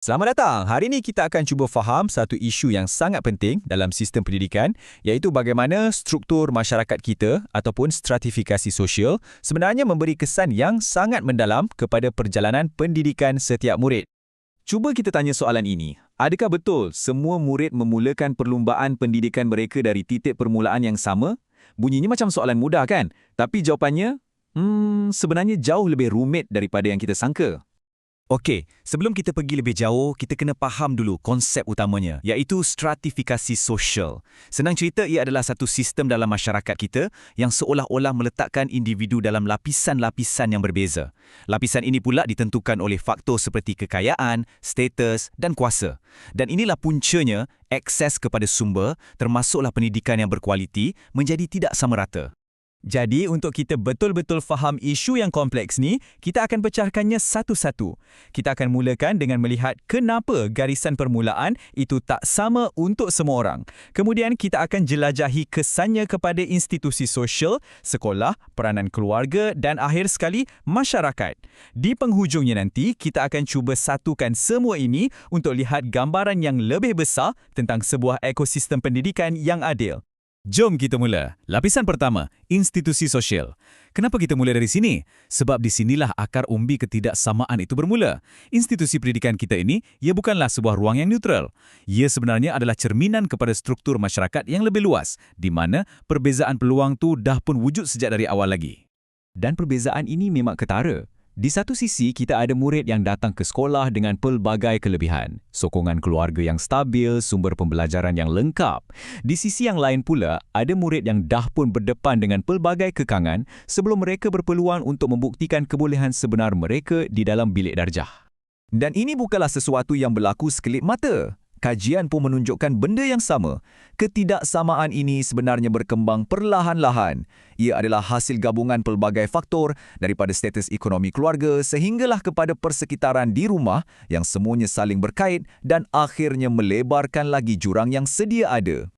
Selamat datang. Hari ini kita akan cuba faham satu isu yang sangat penting dalam sistem pendidikan, iaitu bagaimana struktur masyarakat kita ataupun stratifikasi sosial sebenarnya memberi kesan yang sangat mendalam kepada perjalanan pendidikan setiap murid. Cuba kita tanya soalan ini. Adakah betul semua murid memulakan perlumbaan pendidikan mereka dari titik permulaan yang sama? Bunyinya macam soalan mudah kan? Tapi jawapannya, sebenarnya jauh lebih rumit daripada yang kita sangka. Okey, sebelum kita pergi lebih jauh, kita kena faham dulu konsep utamanya, iaitu stratifikasi sosial. Senang cerita, ia adalah satu sistem dalam masyarakat kita yang seolah-olah meletakkan individu dalam lapisan-lapisan yang berbeza. Lapisan ini pula ditentukan oleh faktor seperti kekayaan, status dan kuasa. Dan inilah puncanya, akses kepada sumber, termasuklah pendidikan yang berkualiti, menjadi tidak sama rata. Jadi, untuk kita betul-betul faham isu yang kompleks ni, kita akan pecahkannya satu-satu. Kita akan mulakan dengan melihat kenapa garisan permulaan itu tak sama untuk semua orang. Kemudian, kita akan jelajahi kesannya kepada institusi sosial, sekolah, peranan keluarga dan akhir sekali, masyarakat. Di penghujungnya nanti, kita akan cuba satukan semua ini untuk lihat gambaran yang lebih besar tentang sebuah ekosistem pendidikan yang adil. Jom kita mula. Lapisan pertama, institusi sosial. Kenapa kita mula dari sini? Sebab di sinilah akar umbi ketidaksamaan itu bermula. Institusi pendidikan kita ini, ia bukanlah sebuah ruang yang neutral. Ia sebenarnya adalah cerminan kepada struktur masyarakat yang lebih luas, di mana perbezaan peluang tu dah pun wujud sejak dari awal lagi. Dan perbezaan ini memang ketara. Di satu sisi, kita ada murid yang datang ke sekolah dengan pelbagai kelebihan. Sokongan keluarga yang stabil, sumber pembelajaran yang lengkap. Di sisi yang lain pula, ada murid yang dah pun berdepan dengan pelbagai kekangan sebelum mereka berpeluang untuk membuktikan kebolehan sebenar mereka di dalam bilik darjah. Dan ini bukanlah sesuatu yang berlaku sekelip mata. Kajian pun menunjukkan benda yang sama. Ketidaksamaan ini sebenarnya berkembang perlahan-lahan. Ia adalah hasil gabungan pelbagai faktor daripada status ekonomi keluarga sehinggalah kepada persekitaran di rumah yang semuanya saling berkait dan akhirnya melebarkan lagi jurang yang sedia ada.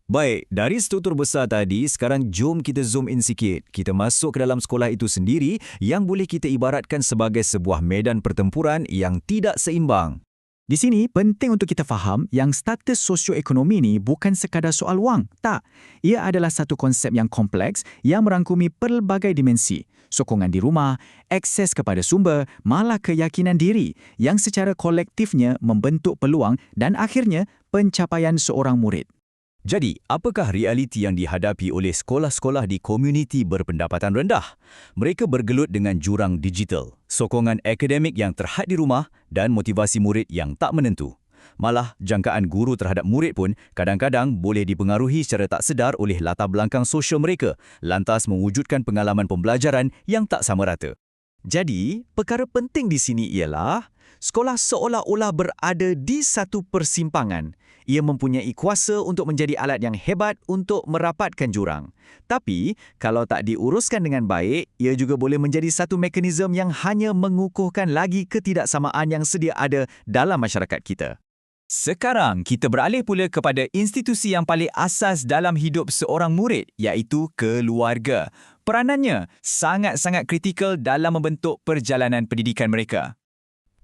Baik, dari struktur besar tadi, sekarang jom kita zoom in sikit. Kita masuk ke dalam sekolah itu sendiri yang boleh kita ibaratkan sebagai sebuah medan pertempuran yang tidak seimbang. Di sini, penting untuk kita faham yang status sosioekonomi ni bukan sekadar soal wang. Tak. Ia adalah satu konsep yang kompleks yang merangkumi pelbagai dimensi. Sokongan di rumah, akses kepada sumber, malah keyakinan diri yang secara kolektifnya membentuk peluang dan akhirnya pencapaian seorang murid. Jadi, apakah realiti yang dihadapi oleh sekolah-sekolah di komuniti berpendapatan rendah? Mereka bergelut dengan jurang digital, sokongan akademik yang terhad di rumah dan motivasi murid yang tak menentu. Malah, jangkaan guru terhadap murid pun kadang-kadang boleh dipengaruhi secara tak sedar oleh latar belakang sosial mereka, lantas mewujudkan pengalaman pembelajaran yang tak sama rata. Jadi, perkara penting di sini ialah sekolah seolah-olah berada di satu persimpangan. Ia mempunyai kuasa untuk menjadi alat yang hebat untuk merapatkan jurang. Tapi, kalau tak diuruskan dengan baik, ia juga boleh menjadi satu mekanisme yang hanya mengukuhkan lagi ketidaksamaan yang sedia ada dalam masyarakat kita. Sekarang, kita beralih pula kepada institusi yang paling asas dalam hidup seorang murid, iaitu keluarga. Peranannya sangat-sangat kritikal dalam membentuk perjalanan pendidikan mereka.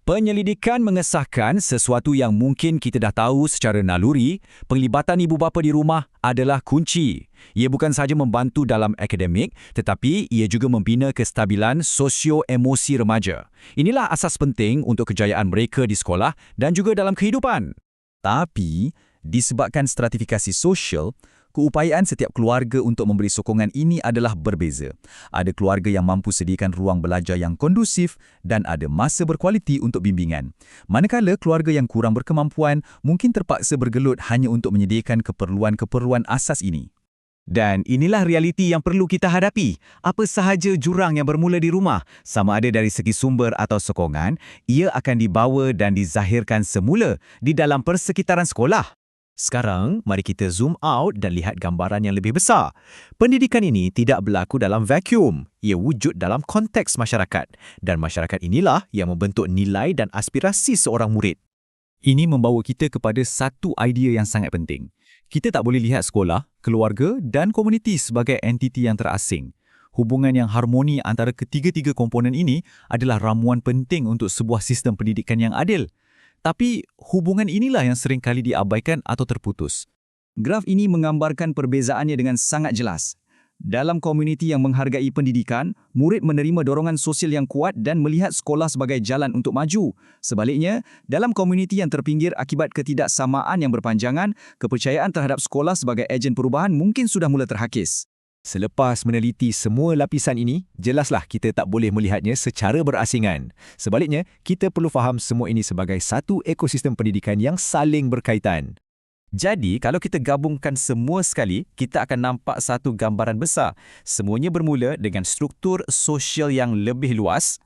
Penyelidikan mengesahkan sesuatu yang mungkin kita dah tahu secara naluri, penglibatan ibu bapa di rumah adalah kunci. Ia bukan sahaja membantu dalam akademik, tetapi ia juga membina kestabilan sosio-emosi remaja. Inilah asas penting untuk kejayaan mereka di sekolah dan juga dalam kehidupan. Tapi, disebabkan stratifikasi sosial, keupayaan setiap keluarga untuk memberi sokongan ini adalah berbeza. Ada keluarga yang mampu sediakan ruang belajar yang kondusif dan ada masa berkualiti untuk bimbingan. Manakala keluarga yang kurang berkemampuan mungkin terpaksa bergelut hanya untuk menyediakan keperluan-keperluan asas ini. Dan inilah realiti yang perlu kita hadapi. Apa sahaja jurang yang bermula di rumah, sama ada dari segi sumber atau sokongan, ia akan dibawa dan dizahirkan semula di dalam persekitaran sekolah. Sekarang, mari kita zoom out dan lihat gambaran yang lebih besar. Pendidikan ini tidak berlaku dalam vacuum. Ia wujud dalam konteks masyarakat. Dan masyarakat inilah yang membentuk nilai dan aspirasi seorang murid. Ini membawa kita kepada satu idea yang sangat penting. Kita tak boleh lihat sekolah, keluarga dan komuniti sebagai entiti yang terasing. Hubungan yang harmoni antara ketiga-tiga komponen ini adalah ramuan penting untuk sebuah sistem pendidikan yang adil. Tapi hubungan inilah yang sering kali diabaikan atau terputus. Graf ini menggambarkan perbezaannya dengan sangat jelas. Dalam komuniti yang menghargai pendidikan, murid menerima dorongan sosial yang kuat dan melihat sekolah sebagai jalan untuk maju. Sebaliknya, dalam komuniti yang terpinggir akibat ketidaksamaan yang berpanjangan, kepercayaan terhadap sekolah sebagai ejen perubahan mungkin sudah mula terhakis. Selepas meneliti semua lapisan ini, jelaslah kita tak boleh melihatnya secara berasingan. Sebaliknya, kita perlu faham semua ini sebagai satu ekosistem pendidikan yang saling berkaitan. Jadi, kalau kita gabungkan semua sekali, kita akan nampak satu gambaran besar. Semuanya bermula dengan struktur sosial yang lebih luas.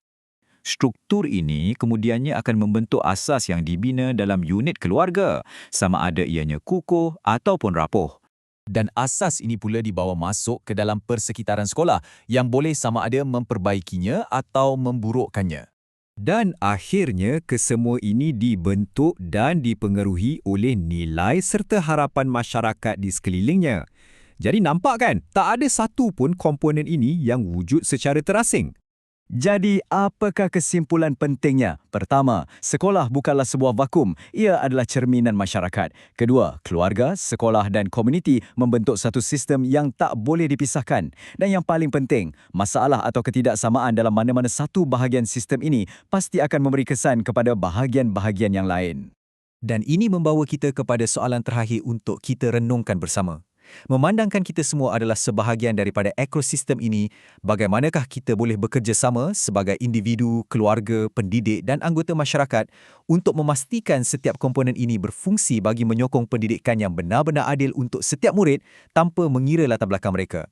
Struktur ini kemudiannya akan membentuk asas yang dibina dalam unit keluarga, sama ada ianya kukuh ataupun rapuh. Dan asas ini pula dibawa masuk ke dalam persekitaran sekolah yang boleh sama ada memperbaikinya atau memburukkannya. Dan akhirnya kesemua ini dibentuk dan dipengaruhi oleh nilai serta harapan masyarakat di sekelilingnya. Jadi nampak kan, tak ada satu pun komponen ini yang wujud secara terasing. Jadi, apakah kesimpulan pentingnya? Pertama, sekolah bukanlah sebuah vakum. Ia adalah cerminan masyarakat. Kedua, keluarga, sekolah dan komuniti membentuk satu sistem yang tak boleh dipisahkan. Dan yang paling penting, masalah atau ketidaksamaan dalam mana-mana satu bahagian sistem ini pasti akan memberi kesan kepada bahagian-bahagian yang lain. Dan ini membawa kita kepada soalan terakhir untuk kita renungkan bersama. Memandangkan kita semua adalah sebahagian daripada ekosistem ini, bagaimanakah kita boleh bekerjasama sebagai individu, keluarga, pendidik dan anggota masyarakat untuk memastikan setiap komponen ini berfungsi bagi menyokong pendidikan yang benar-benar adil untuk setiap murid tanpa mengira latar belakang mereka?